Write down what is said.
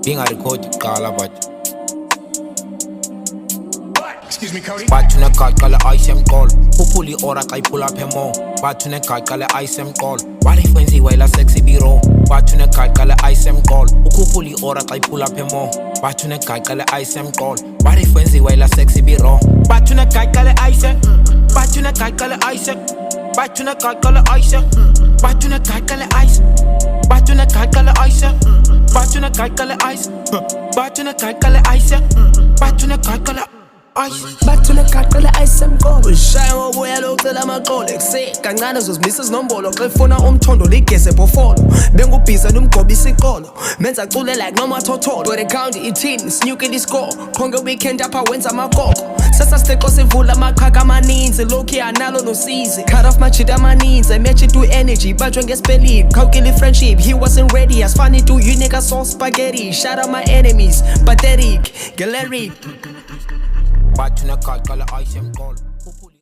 Bingarekhodi kuqala but Excuse me, Cody. bathu negaqa le ice emqolo uphula i-ora xa iphula apha emo bathu negaqa le ice emqolo walifenziwa ila sexy biro bathu negaqa le ice emqolo ukhuphula i-ora xa iphula apha emo bathu negaqa le ice emqolo walifenziwa ila sexy biro bathu negaqa le ice bathu negaqa le ice bathu negaqa le ice bathu negaqa le ice bathu negaqa le ice bathu negaqa le ice bathu negaqa le ice bathu negaqa le Back to the IGaqa le Ice emqolo ushaya ngobuya locela amaqolo ekuseni kancane uzozimisa izinombolo xa efuna umthondo ligeze bhofolo bengubhiza nomgoba isiqolo menza acule like noma thotholo but account ithini sinyukile iscore khonke weekend apha wenza amakoko sasasiteqo sivula amaqhaga amaninzi lokhu analo nosizi cut off machit amaninzi I match it to energy bajwe ngespelling khawukile friendship he wasn't ready asifani to unique sauce spaghetti shout out my enemies pathetic galeric bathu negaqa le ice emqolo